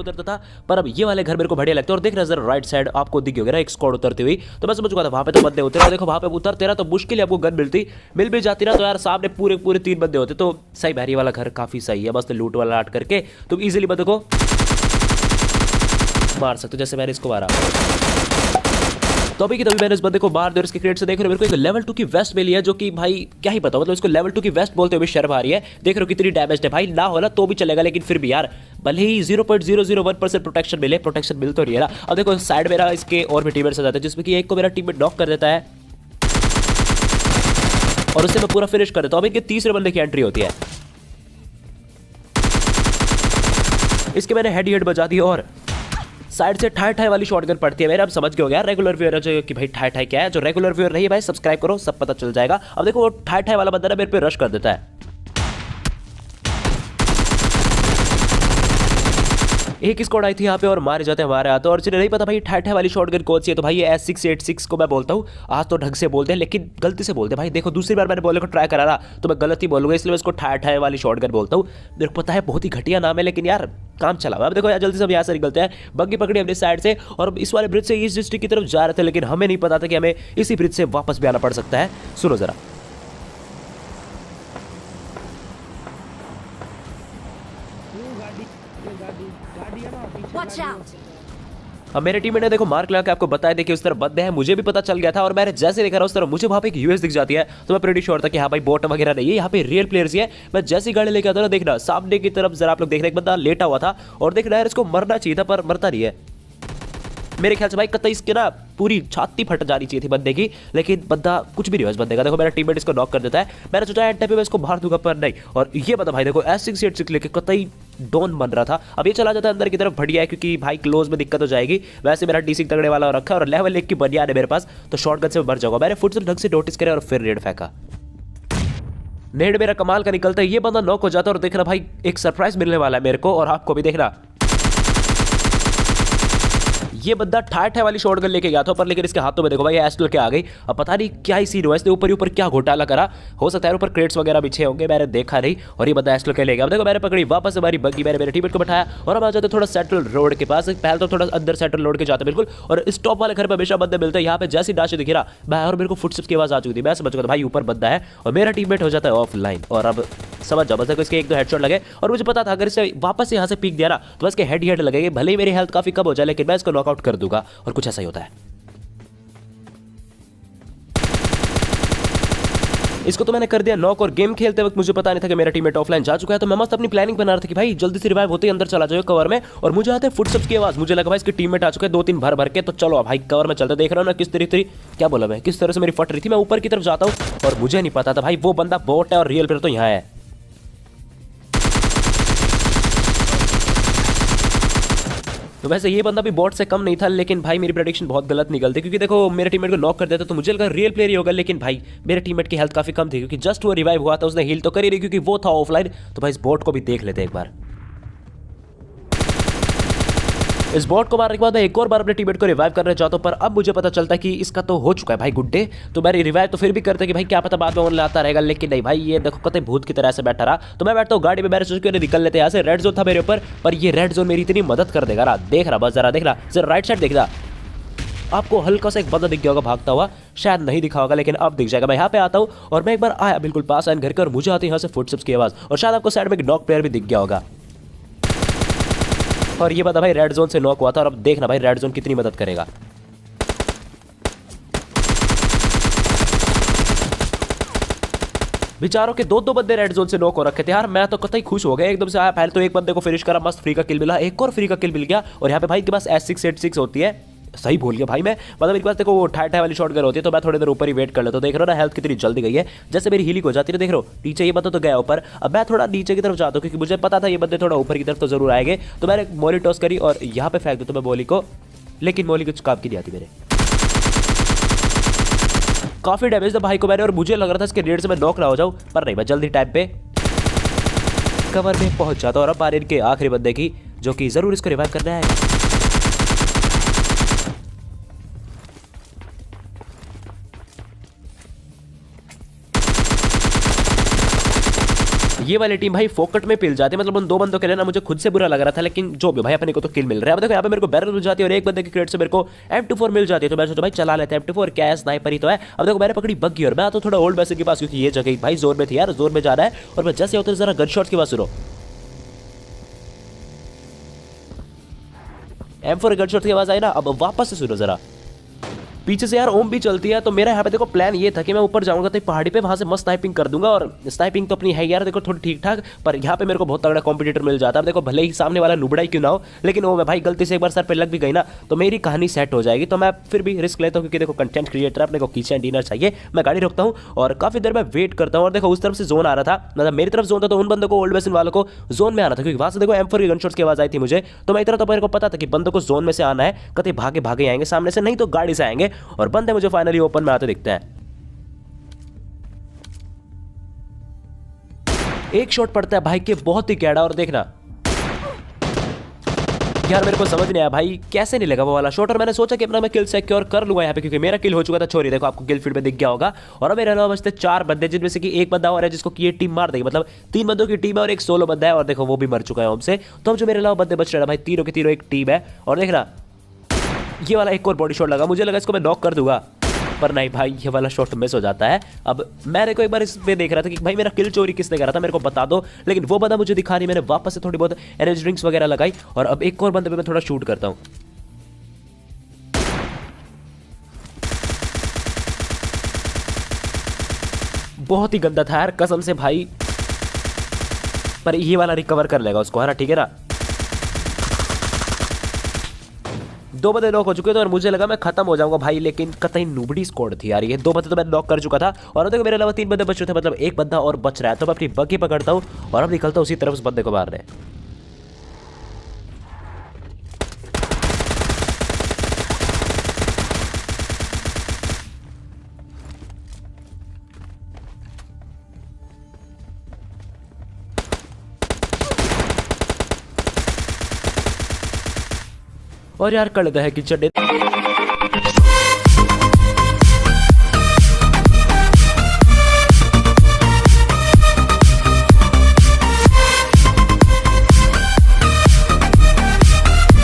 उतरता था, पर अब ये वाले घर मेरे को बढ़िया लगते हैं। और देख रहे हैं जरा राइट साइड आपको दिखी होगी ना एक स्क्वाड उतरती हुई, तो मैं समझ चुका था वहां पे तो बंदे होते हैं। देखो वहां पे उतरते ना तो मुश्किल है आपको गन मिल भी जाती ना, तो यार सामने पूरे पूरे 3 बंदे होते, तो सही बैरी वाला घर काफी सही है। बस लूट वाला आट करके तुम इजीली बंदे को मार सकते हो, जैसे मैंने इसको मारा। तो अभी की तभी मैंने इस बंदे को मार दिया। इसके क्रेट से देख रहे हो मेरे को एक लेवल 2 की वेस्ट मिली है, जो कि भाई क्या ही पता, मतलब इसको लेवल 2 की वेस्ट बोलते हुए शर्म आ रही है। देख रहे हो कितनी डैमेज है भाई, ना होला तो भी चलेगा, लेकिन फिर भी यार भले ही 0.001% प्रोटेक्शन मिले, प्रोटेक्शन मिल तो रही है ना। अब देखो साइड मेरा इसके और भी टीममेट्स आ जाते हैं, जिसमें कि एक को मेरा टीममेट नॉक कर देता है और उससे मैं पूरा फिनिश कर देता हूं। अब इनके तीसरे बंदे की एंट्री होती है, इसके मैंने हेड हेड बजा दी और साइड से ठाई ठाई वाली शॉटगन पड़ती है मेरे। अब समझ गए हो गया रेगुलर व्यूअर जो कि भाई ठाई ठाई क्या है। जो रेगुलर व्यूअर नहीं है भाई सब्सक्राइब करो, सब पता चल जाएगा। अब देखो वो ठाई ठाई वाला बंदा ना मेरे पे रश कर देता है, एक स्क्वाड आई थी यहाँ पे और मारे जाते हैं हमारे हाथों। और जिन्हें नहीं पता भाई ठाई ठाई वाली शॉटगन कौन सी है, तो भाई ये S686 को मैं बोलता हूँ। आज तो ढंग से बोलते हैं लेकिन गलती से बोलते हैं भाई। देखो दूसरी बार मैंने बोलने को ट्राई करा रहा तो मैं गलत ही बोलूंगा, इसलिए मैं इसको ठाई ठाई वाली शॉटगन बोलता हूँ। मेरे को पता है बहुत ही घटिया नाम है, लेकिन यार काम चला हुआ। अब देखो यार जल्दी से हम यहाँ से निकलते हैं। बग्गी पकड़ी अपनी साइड से और इस वाले ब्रिज से इस डिस्ट्रिक्ट की तरफ जा रहे थे, लेकिन हमें नहीं पता था कि हमें इसी ब्रिज से वापस भी आना पड़ सकता है। सुनो जरा, अब मेरे टीम ने देखो मार्क लगा के आपको बताया, देखिए उस तरफ बंदे हैं, मुझे भी पता चल गया था। और मैंने जैसे देखा उस तरफ मुझे वहां पे एक यूएस दिख जाती है, तो मैं प्रीटी श्योर था कि हाँ भाई बोट वगैरह नहीं है, यहाँ पे रियल प्लेयर्स ही है। मैं जैसी गाड़ी लेके आता ना, देखना सामने की तरफ जरा आप लोग देख रहे एक बंदा लेटा हुआ था और देखना यार इसको मरना चाहिए था पर मरता नहीं है। मेरे ख्याल से भाई कतई इसके ना पूरी छाती फट जानी चाहिए थी बंदे की, लेकिन बंदा कुछ भी नहीं हुआ इस बंदे का। देखो मेरा टीममेट इसको नॉक कर देता है, मैंने सोचा एंड टाइम पे मैं इसको मार दूंगा पर नहीं। और ये बता भाई देखो S686 लेके कतई डॉन बन रहा था। अब ये चला जाता है अंदर की तरफ, बढ़िया है क्योंकि भाई क्लोज में दिक्कत हो जाएगी। वैसे मेरा डीसी तगड़े वाला रखा है और लेवल 1 की बनियान है मेरे पास, तो शॉटगन से मर जाऊंगा। मैंने फुट से ढंग से नोटिस करे और फिर रेड फेंका। नेड मेरा कमाल का निकलता है, ये बंदा नॉक हो जाता है और देखना भाई एक सरप्राइज मिलने वाला है मेरे को और आपको भी। देखना ये बंदा ठाई ठाई वाली शॉटगन लेके गया था पर, लेकिन इसके हाथों में देखो भाई एस्टल के आ गई। अब पता नहीं क्या ही सीन हुआ, इसने ऊपर ही ऊपर क्या घोटाला करा। हो सकता है ऊपर क्रेट्स वगैरह बिछे होंगे, मैंने देखा नहीं। और ये बंदा एस्टल के ले गया। अब देखो मैंने पकड़ी वापस हमारी बग्गी, मैंने मेरे टीममेट को बैठाया और अब आ जाते थोड़ा सेंट्रल रोड के पास। पहले तो थोड़ा अंदर सेंट्रल रोड के जाते बिल्कुल, और स्टॉप वाले घर पर हमेशा बंदे मिलते हैं। यहाँ पे जैसी डाशी दिख रहा मैं और मेरे को फुटस्टेप्स की आवाज आ चुकी थी, मैं समझ चुका था भाई ऊपर बंदा है और मेरा टीममेट हो जाता है ऑफलाइन। और अब समझ जाओ बस देखो इसके 1-2 हेडशॉट लगे और मुझे पता था अगर इसे वापस यहाँ से पीक दिया ना तो इसके हेड लगेंगे। भले ही मेरी हेल्थ काफी कम हो जाए लेकिन मैं इसको नॉकआउट कर दूंगा, और कुछ ऐसा ही होता है। इसको तो मैंने कर दिया नॉक और गेम खेलते वक्त मुझे पता नहीं था कि मेरा टीममेट ऑफलाइन जा चुका है। तो मैं मस्त अपनी प्लानिंग बना रहा था कि भाई जल्दी से रिवाइव होते ही अंदर चला जाओ कवर में, और मुझे आते हैं फुटस्टेप्स की आवाज। मुझे लगा भाई इसके टीममेट आ चुके हैं 2-3 भर के, तो चलो भाई कवर में चलते। देख रहा हूं ना किस तरीके क्या बोला मैं, किस तरह से मेरी फट रही थी। मैं ऊपर की तरफ जाता हूं और मुझे नहीं पता था भाई वो बंदा बोट है और रियल प्लेयर तो यहाँ है। तो वैसे ये बंदा भी बॉट से कम नहीं था, लेकिन भाई मेरी प्रेडिक्शन बहुत गलत निकलती, क्योंकि देखो मेरे टीममेट को नॉक कर देता तो मुझे लगा रियल प्लेयर ही होगा, लेकिन भाई मेरे टीममेट की हेल्थ काफी कम थी क्योंकि जस्ट वो रिवाइव हुआ था। उसने हील तो करी नहीं क्योंकि वो था ऑफलाइन। तो भाई इस बॉट को भी देख लेते एक बार। इस बॉट को मारने के बाद मैं एक और बार अपने टीममेट को रिवाइव करना चाहता हूं, पर अब मुझे पता चलता है कि इसका तो हो चुका है भाई गुड डे। तो मैं रिवाइव तो फिर भी करते कि भाई क्या पता बाद में ऑनलाइन आता रहेगा, लेकिन नहीं भाई ये देखो कतई भूत की तरह से बैठा रहा। तो मैं बैठता हूँ गाड़ी में, मैंने सोचा कि निकल लेते हैं यहाँ से। रेड जोन था मेरे ऊपर, पर ये रेड जोन मेरी इतनी मदद कर देगा ना। देख रहा बस जरा, देख रहा जरा राइट साइड, देख रहा आपको हल्का सा एक बंदा दिख गया होगा भागता हुआ, शायद नहीं दिखा होगा लेकिन अब दिख जाएगा। मैं यहाँ पे आता हूँ और मैं एक बार आया बिल्कुल पास आया घर के, और मुझे आती है यहाँ से फुटस्टेप्स की आवाज, और शायद आपको साइड में एक नॉक प्लेयर भी दिख गया होगा। और ये बता भाई रेड जोन से नॉक हुआ था, और अब देखना भाई रेड जोन कितनी मदद करेगा। बेचारों के 2-2 बंदे रेड जोन से नॉक हो रखे थे यार। मैं तो कतई खुश हो गया एकदम से। आया पहले तो एक बंदे को फिनिश करा, मस्त फ्री का किल मिला, एक और फ्री का किल मिल गया। और यहाँ पे भाई के पास S686 होती है, सही बोल गया भाई मैं, मतलब मेरे पास देखो वो ठाई ठाई वाली शॉटगन होती है। तो मैं थोड़ी देर ऊपर ही वेट कर लेता हूं। देख रहे हो ना हेल्थ कितनी जल्दी गई है, जैसे मेरी हीलिंग हो जाती है। देख रहे हो नीचे ये बंदा तो गया ऊपर, अब मैं थोड़ा नीचे की तरफ जाता हूँ क्योंकि मुझे पता था ये बंदे थोड़ा ऊपर की तरफ तो जरूर आएंगे। तो मैंने मोली टॉस करी और यहाँ पे फेंक दूँ तो मैं मोली को, लेकिन मोली कुछ काम की नहीं आती मेरे। काफी डैमेज था भाई को मैंने, और मुझे लग रहा था इसके रेड से मैं नॉक ना हो जाऊं, पर नहीं, मैं जल्दी टाइम पे कवर में पहुंच जाता हूं। और अब बारी इनके आखिरी बंदे की, जो कि जरूर इसको रिवाइव करना है। ये वाली टीम भाई फोकट में पिल जाती है, मतलब उन दो बंदों के लिए ना मुझे खुद से बुरा लग रहा था, लेकिन जो भी भाई अपने को तो किल मिल रहा है। अब देखो यहाँ पे मेरे को बैरल मिल जाती है और एक बंदे की क्रेट से मेरे को M24 मिल जाती है, तो मैं सोचा भाई चला लेते हैं M24, क्या है स्नाइपर ही तो है। अब देखो मैंने पकड़ी बग्गी और मैं तो थोड़ा ओल्ड बेसिक के पास, क्योंकि ये जगह भाई जोर में थी यार, जोर में जा रहा है। और मैं जैसे होते जरा गन शॉट की बात सुनो, M4 गन शॉट की आवाज आई ना, अब वापस से सुनो जरा, पीछे से यार ओम भी चलती है। तो मेरा यहाँ पे देखो प्लान ये था कि मैं ऊपर जाऊंगा तो पहाड़ी पे वहां से मस्त स्नाइपिंग कर दूंगा, और स्नाइपिंग तो अपनी है यार देखो थोड़ी ठीक ठाक, पर यहाँ पे मेरे को बहुत तगड़ा कॉम्पिटिटर मिल जाता है। देखो भले ही सामने वाला नुबड़ा ही क्यों ना हो, लेकिन वो मैं भाई गलती से एक बार सर पे लग भी गई ना तो मेरी कहानी सेट हो जाएगी। तो मैं फिर भी रिस्क लेता हूँ, क्योंकि देखो कंटेंट क्रिएटर अपने को किचन डिनर चाहिए। मैं गाड़ी रोकता हूँ और काफी देर में वेट करता हूँ, और देखो उस तरफ से जोन आ रहा था, मतलब मेरी तरफ जोन था, तो उन बंदों को ओल्ड वेस्ट वालों को जोन में आना था, क्योंकि वहां से देखो M4 की गनशॉट्स की आवाज आई थी मुझे। तो मैं इतना तो मेरे को पता था कि बंदों को जोन में से आना है, कभी भागे भागे आएंगे सामने से, नहीं तो गाड़ी से आएंगे, और बंदे मुझे फाइनली ओपन में आते दिखते हैं। एक शॉट पड़ता है भाई के बहुत ही कैड़ा, और देखना यार मेरे को समझ नहीं आया भाई कैसे नहीं लगा वो वाला शॉट, और मैंने सोचा कि अपना मैं किल सिक्योर कर लूंगा यहाँ पे, क्योंकि मेरा किल हो चुका था। छोरी देखो आपको किल फीड में दिख गया होगा, और अब मेरे अलावा बचते 4 बंदे, जिनमें से कि एक बंदा और है जिसको कि ये टीम मार देगी, मतलब 3 बंदों की टीम है और एक सोलो बंदा है, और देखो वो भी मर चुका है हमसे। तो अब जो मेरे अलावा बंदे बच रहे हैं भाई, तीनों के तीनों एक टीम है। और देखना ये वाला एक और बॉडी शॉट लगा, मुझे लगा इसको मैं नॉक कर दूंगा, पर नहीं भाई ये वाला शॉट मिस हो जाता है। अब मैं देखो एक बार इस पे देख रहा था कि भाई मेरा किल चोरी किसने करा था, मेरे को बता दो, लेकिन वो बंदा मुझे दिखा नहीं। मैंने वापस से थोड़ी बहुत एनर्जी ड्रिंक्स वगैरह लगाई, और अब एक और बंदे पे मैं थोड़ा शूट करता हूँ। बहुत ही गंदा था यार कसम से भाई, पर ये वाला रिकवर कर लेगा उसको, है ना, ठीक है ना। 2 बंदे नॉक हो चुके थे और मुझे लगा मैं खत्म हो जाऊंगा भाई, लेकिन कतई नुबड़ी स्क्वाड थी यार ये। 2 बंदे तो मैं नॉक कर चुका था, और देखो मेरे अलावा 3 बंदे बच रहे थे, मतलब एक बंदा और बच रहा है। तो मैं अपनी बग्गी पकड़ता हूँ और अब निकलता हूँ उसी तरफ उस बंदे को मारने। और यार कर लेता है कि चढ़े